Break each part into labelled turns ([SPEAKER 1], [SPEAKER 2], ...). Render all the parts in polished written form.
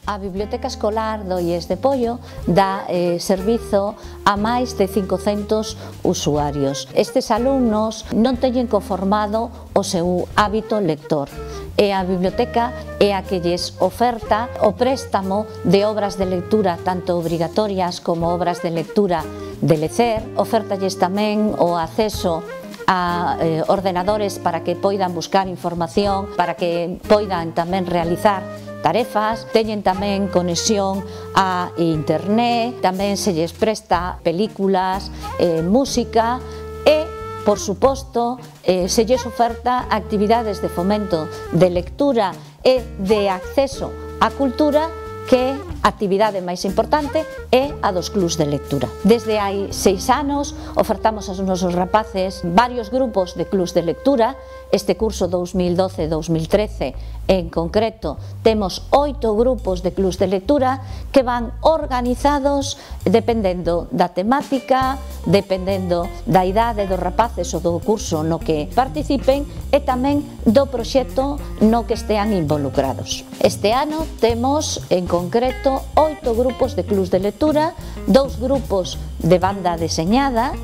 [SPEAKER 1] A Biblioteca Escolar do IES de Poio dá servizo a máis de 500 usuarios. Estes alumnos non teñen conformado o seu hábito lector e a biblioteca é a que lles oferta o préstamo de obras de lectura tanto obrigatorias como obras de lectura de lecer, ofertalles tamén o acceso a ordenadores para que poidan buscar información, para que poidan tamén realizar tarefas, teñen tamén conexión a internet, tamén se lles presta películas, música e, por suposto, se lles oferta actividades de fomento de lectura e de acceso á cultura, que a actividade máis importante é a dos clubs de lectura. Desde hai 6 anos ofertamos aos nosos rapaces varios grupos de clubs de lectura. Este curso 2012-2013 en concreto temos 8 grupos de clubs de lectura que van organizados dependendo da temática, dependendo da idade dos rapaces ou do curso no que participen e tamén do proxecto no que estean involucrados. Este ano temos en concreto 8 grupos de clubs de lectura, 2 grupos de banda deseñada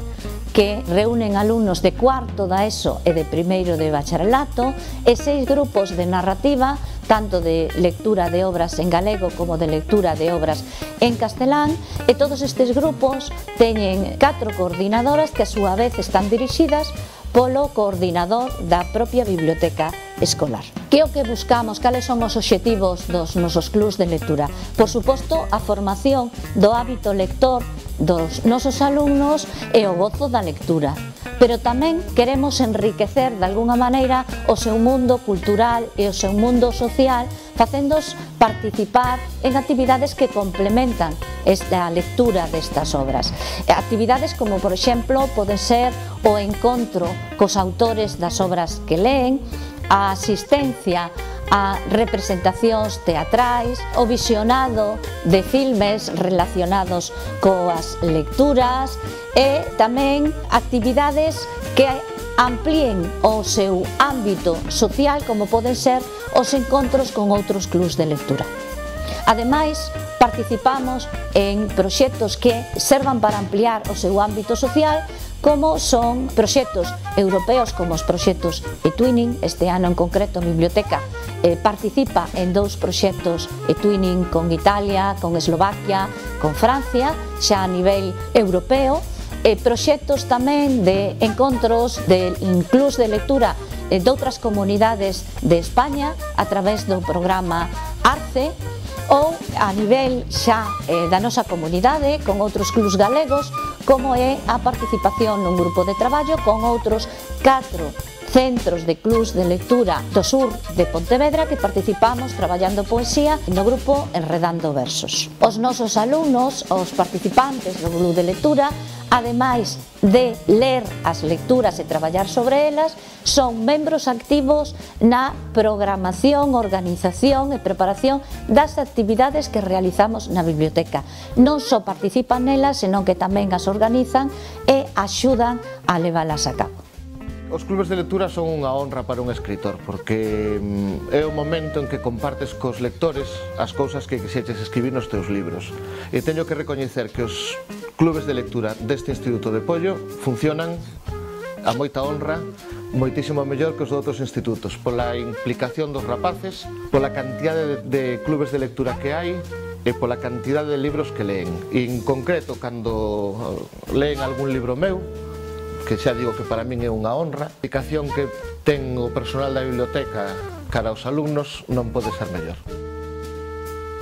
[SPEAKER 1] que reúnen alumnos de cuarto da ESO e de primeiro de bacharelato e 6 grupos de narrativa, tanto de lectura de obras en galego como de lectura de obras en castelán, e todos estes grupos teñen 4 coordinadoras que a súa vez están dirixidas polo coordinador da propia biblioteca escolar. Que é o que buscamos? Cales son os obxectivos dos nosos clubs de lectura? Por suposto, a formación do hábito lector dos nosos alumnos e o gozo da lectura, pero tamén queremos enriquecer de alguna maneira o seu mundo cultural e o seu mundo social, facéndoos participar en actividades que complementan esta lectura destas obras. Actividades como, por exemplo, poden ser o encontro cos autores das obras que leen, a asistencia a representacións teatrais, o visionado de filmes relacionados coas lecturas e tamén actividades que amplíen o seu ámbito social, como poden ser os encontros con outros clubs de lectura. Ademais, participamos en proxectos que servan para ampliar o seu ámbito social, como son proxectos europeos como os proxectos eTwinning. Este ano en concreto a biblioteca participa en 2 proxectos eTwinning con Italia, con Eslovaquia, con Francia, xa a nivel europeo, e proxectos tamén de encontros de clubs de lectura de outras comunidades de España a través do programa ARCE, ou a nivel xa da nosa comunidade con outros clubs galegos, como é a participación nun grupo de traballo con outros 4 centros de clubs de lectura do sur de Pontevedra que participamos traballando poesía no grupo Enredando Versos. Os nosos alumnos, os participantes do club de lectura, ademais de ler as lecturas e traballar sobre elas, son membros activos na programación, organización e preparación das actividades que realizamos na biblioteca. Non só participan nelas, senón que tamén as organizan e axudan a leválas a cabo.
[SPEAKER 2] Os clubes de lectura son unha honra para un escritor, porque é o momento en que compartes cos lectores as cousas que quixeches escribir nos teus libros. E teño que recoñecer que os clubes de lectura deste Instituto de Poio funcionan a moita honra, moitísimo mellor que os de outros institutos, pola implicación dos rapaces, pola cantidade de clubes de lectura que hai e pola cantidade de libros que leen. E en concreto, cando leen algún libro meu, que xa digo que para min é unha honra, a implicación que ten o personal da biblioteca cara aos alumnos non pode ser mellor.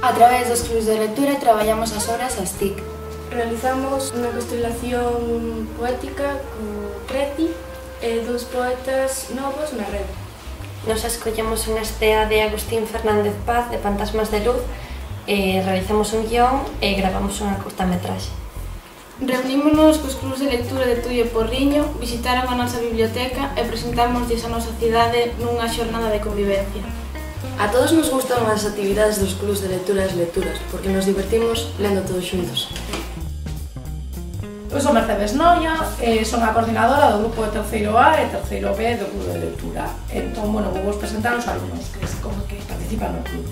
[SPEAKER 3] A través dos clubs de lectura traballamos as obras as TIC.
[SPEAKER 4] Realizamos unha constelación poética co Creti e 2 poetas novos na rede.
[SPEAKER 5] Nos escollemos unha estea de Agustín Fernández Paz de Fantasmas de Luz e realizamos un guión e gravamos unha curtametraxe.
[SPEAKER 4] Reunímonos cos clubs de lectura de Tui e Porriño, visitaron a nosa biblioteca e presentámoslles a nosa cidade nunha xornada de convivencia.
[SPEAKER 6] A todos nos gustan as actividades dos clubs de lectura e as lecturas, porque nos divertimos lendo todos xuntos.
[SPEAKER 7] Eu son Mercedes Noia, son a coordinadora do grupo de terceiro A e terceiro B do club de lectura. Entón, bueno, vou vos presentar os alumnos que participan no club.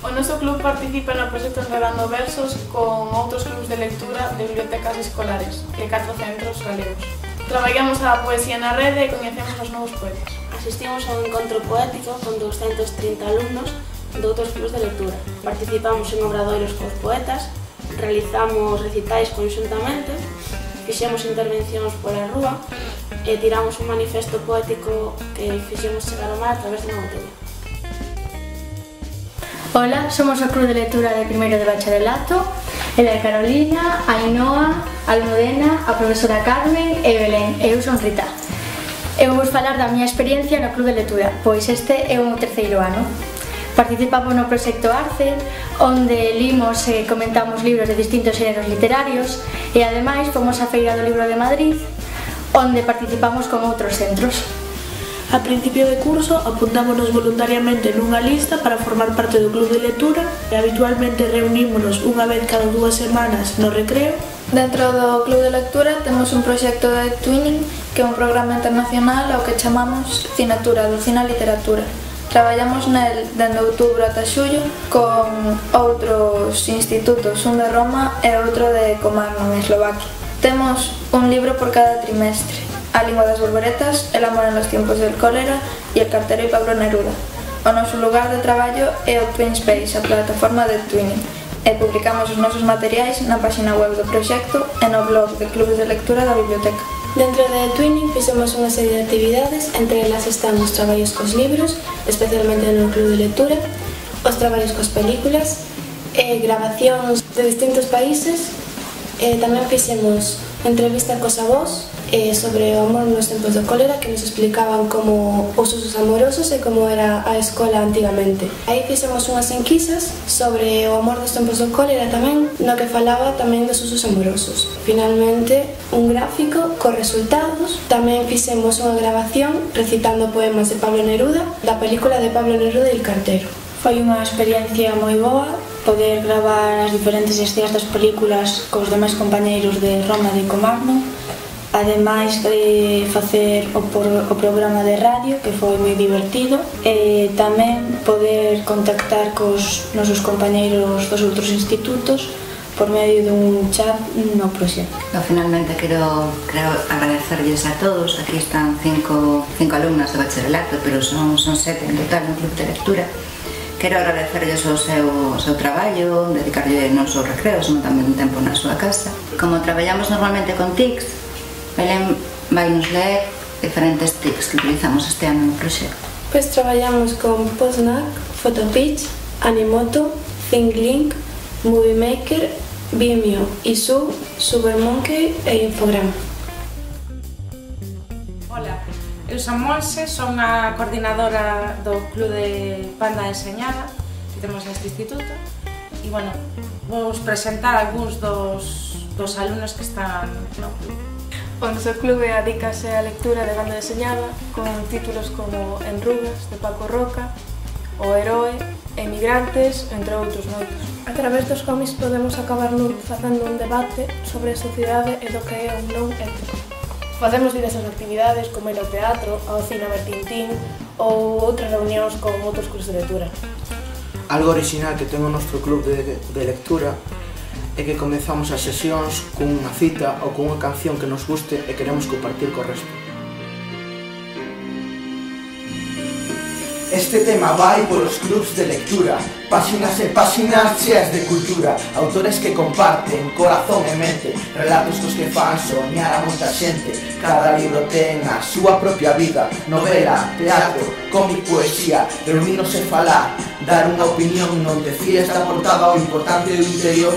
[SPEAKER 4] O noso club participa no proxecto Enredando Versos con outros clubs de lectura de bibliotecas escolares de 4 centros galegos. Traballamos a poesía na rede e coñecemos os novos poetas.
[SPEAKER 3] Asistimos a un encontro poético con 230 alumnos de outros clubs de lectura. Participamos en obradoiros cos poetas, realizamos recitais conxuntamente, fixemos intervencións pola rúa e tiramos un manifesto poético que fixemos chegar ao mar a través de unha botella.
[SPEAKER 8] Hola, somos o Club de Lectura de primeiro de bacharelato, ela é Carolina, Ainhoa, Almudena, a profesora Carmen e Belén, e eu son Rita. Eu vos falar da miña experiencia no Club de Lectura, pois este é o meu terceiro ano. Participamos no proxecto Arce, onde limos e comentamos libros de distintos xéneros literarios e ademais fomos á Feira do Libro de Madrid, onde participamos con outros centros.
[SPEAKER 9] A principio de curso apuntámonos voluntariamente nunha lista para formar parte do club de lectura e habitualmente reunímonos unha vez cada 2 semanas no recreo.
[SPEAKER 10] Dentro do club de lectura temos un proxecto de Twinning, que é un programa internacional ao que chamamos Cinatura, Dulcina Literatura. Traballamos nel dende outubro ata xullo con outros institutos, un de Roma e outro de Komárno, en Eslovaquia. Temos un libro por cada trimestre. A lingua das borboretas, El amor en los tiempos del cólera e El cartero y Pablo Neruda. O noso lugar de traballo é o TwinSpace, a plataforma de Twinning, e publicamos os nosos materiais na página web do proxecto e no blog de clubes de lectura da biblioteca.
[SPEAKER 3] Dentro de Twinning fixemos unha serie de actividades, entre elas están os traballos cos libros, especialmente no club de lectura, os traballos cos películas, grabacións de distintos países, tamén fixemos entrevista cos avós sobre o amor nos tempos do cólera, que nos explicaban como os usos amorosos e como era a escola antigamente. Aí fixemos unhas enquisas sobre o amor dos tempos do cólera tamén, no que falaba tamén dos usos amorosos. Finalmente, un gráfico cos resultados. Tamén fixemos unha grabación recitando poemas de Pablo Neruda, da película de Pablo Neruda e El cartero.
[SPEAKER 11] Foi unha experiencia moi boa poder gravar as diferentes escenas das películas cos demais compañeiros de Roma e de Komárno, ademais de facer o programa de radio, que foi moi divertido, e tamén poder contactar cos nosos compañeiros dos outros institutos por medio dun chat no proxecto.
[SPEAKER 12] Finalmente quero agradecerles a todos. Aquí están cinco alumnas de bacharelato, pero son 7 en total no club de lectura. Quero agradecerles o seu traballo, dedicarlle non só recreos, senón tamén un tempo na súa casa. Como traballamos normalmente con TICs, Belén vai nos ler diferentes TICs que utilizamos este ano no proxecto.
[SPEAKER 3] Pois traballamos con Postnac, Photopitch, Animoto, ThinkLink, Movie Maker, Vimeo, Isu, Supermonkey e Infograma.
[SPEAKER 13] Hola, eu son Monse, son a coordinadora do Club de Banda Deseñada que temos neste instituto e, bueno, vos presentar algúns dos alumnos que están no club.
[SPEAKER 14] O noso clube adícase á lectura de banda deseñada con títulos como Enrugas, de Paco Roca, O Heroe, Emigrantes, entre outros moitos.
[SPEAKER 15] A través dos cómics podemos acabar facendo un debate sobre a sociedade e do que é un non ético.
[SPEAKER 16] Facemos diversas actividades como ir ao teatro, ao cine a ver Tintín ou outras reunións con outros clubs de lectura.
[SPEAKER 17] Algo original que ten o noso club de lectura é que comezamos as sesións cunha cita ou cunha canción que nos guste e queremos compartir co resto.
[SPEAKER 18] Este tema vai polos clubs de lectura, páxinas e páxinas cheas de cultura, autores que comparten corazón e mente, relatos cos que fan soñar a moita xente. Cada libro ten a súa propia vida, novela, teatro, cómic, poesía, reunirnos e falar, dar unha opinión, non te fíes da portada, o importante do interior